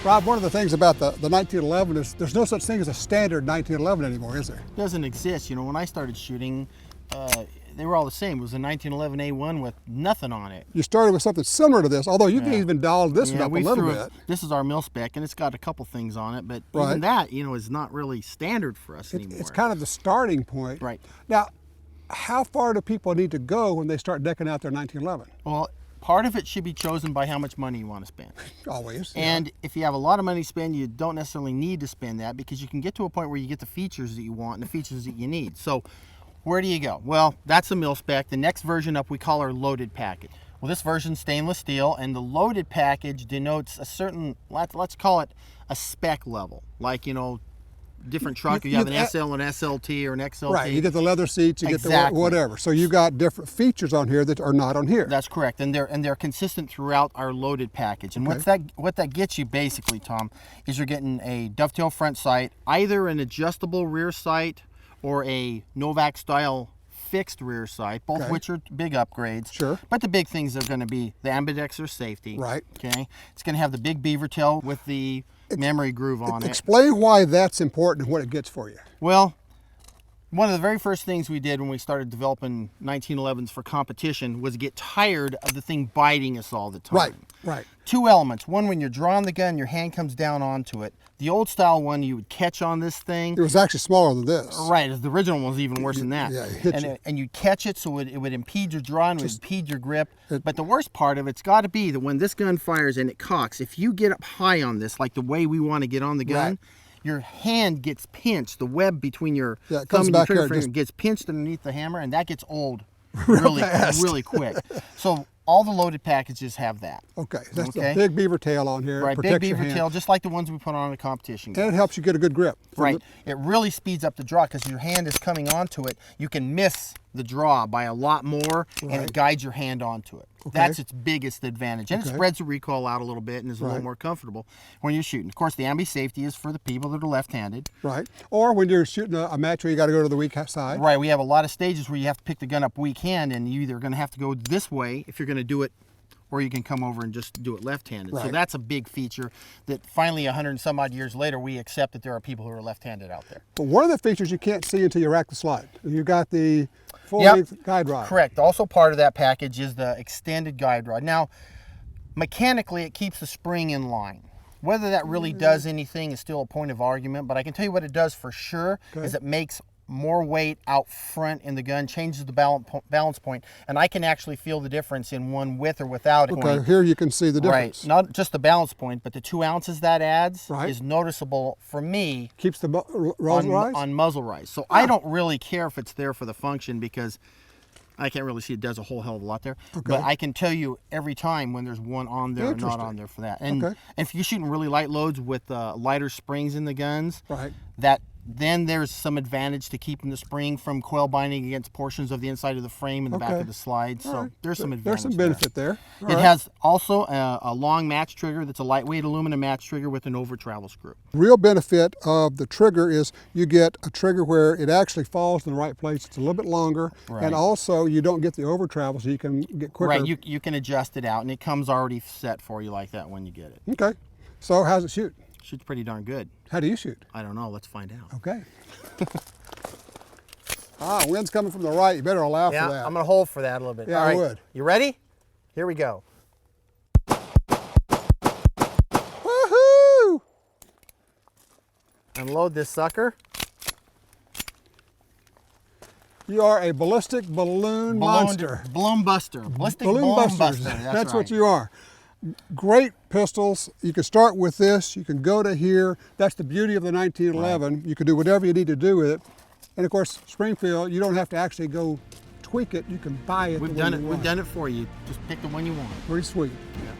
Rob, one of the things about the 1911 is there's no such thing as a standard 1911 anymore, is there? It doesn't exist. You know, when I started shooting, they were all the same. It was a 1911 A1 with nothing on it. You started with something similar to this, although you can even dial this one up a little bit. This is our mil spec, and it's got a couple things on it, but even that, you know, is not really standard for us anymore. It's kind of the starting point. Right. Now, how far do people need to go when they start decking out their 1911? Well, part of it should be chosen by how much money you want to spend. Always. And if you have a lot of money to spend, you don't necessarily need to spend that, because you can get to a point where you get the features that you want and the features that you need. So where do you go? Well, that's the mil spec. The next version up we call our loaded package. Well, this version's stainless steel, and the loaded package denotes a certain, let's call it a spec level. Like, you know, different truck, you have an SL, an SLT, or an XLT. Right, you get the leather seats, you get the whatever. So you got different features on here that are not on here. That's correct, and they're consistent throughout our loaded package. And what that gets you basically, Tom, is you're getting a dovetail front sight, either an adjustable rear sight or a Novak style fixed rear sight, both which are big upgrades. Sure. But the big things are going to be the ambidextrous safety. Right. Okay. It's going to have the big beaver tail with the memory groove on it. Explain why that's important and what it gets for you. Well, one of the very first things we did when we started developing 1911s for competition was get tired of the thing biting us all the time. Right, right. Two elements. One, when you're drawing the gun, your hand comes down onto it. The old style one, you would catch on this thing. It was actually smaller than this. Right, the original one was even worse than that. Yeah, it hit you. And you'd catch it, so it would impede your drawing, it would impede your grip. But the worst part of it's got to be that when this gun fires and it cocks, if you get up high on this, like the way we want to get on the gun, your hand gets pinched. The web between your thumb and your trigger finger gets pinched underneath the hammer, and that gets old really quick. So all the loaded packages have that. Okay, that's the big beaver tail on here. Right, big beaver tail, just like the ones we put on the competition gun. And it helps you get a good grip. Right, it really speeds up the draw because your hand is coming onto it. You can miss the draw by a lot more, and it guides your hand onto it. That's its biggest advantage. And it spreads the recoil out a little bit and is a little more comfortable when you're shooting. Of course, the Ambi Safety is for the people that are left-handed. Right. Or when you're shooting a match where you got to go to the weak side. Right, we have a lot of stages where you have to pick the gun up weak hand, and you're either going to have to go this way if you're going to do it, or you can come over and just do it left-handed. So that's a big feature that finally 100 and some odd years later, we accept that there are people who are left-handed out there. But one of the features you can't see until you rack the slide. You got the full-length guide rod. Correct. Also part of that package is the extended guide rod. Now, mechanically, it keeps the spring in line. Whether that really does anything is still a point of argument, but I can tell you what it does for sure is it makes more weight out front in the gun, changes the balance point, and I can actually feel the difference in one with or without it. Okay, here you can see the difference. Right, not just the balance point, but the 2 ounces that adds is noticeable for me. Keeps the muzzle rise? On muzzle rise. So I don't really care if it's there for the function, because I can't really see it does a whole hell of a lot there. But I can tell you every time when there's one on there or not on there for that. And if you're shooting really light loads with lighter springs in the guns, then there's some advantage to keeping the spring from coil binding against portions of the inside of the frame and the back of the slide. So there's some advantage. There's some benefit there. It has also a long match trigger that's a lightweight aluminum match trigger with an over travel screw. Real benefit of the trigger is you get a trigger where it actually falls in the right place. It's a little bit longer, and also you don't get the over travel, so you can get quicker. Right, you can adjust it out, and it comes already set for you like that when you get it. Okay, so how's it shoot? Shoots pretty darn good. How do you shoot? I don't know. Let's find out. Okay. Wind's coming from the right. You better allow for that. Yeah, I'm going to hold for that a little bit. Yeah, all right. I would. You ready? Here we go. Woohoo! Unload this sucker. You are a ballistic balloon monster. Balloon buster. Ballistic balloon buster. That's what you are. Great pistols. You can start with this. You can go to here. That's the beauty of the 1911. You can do whatever you need to do with it. And of course, Springfield, you don't have to actually go tweak it. You can buy it. We've done it for you. Just pick the one you want. Pretty sweet. Yeah.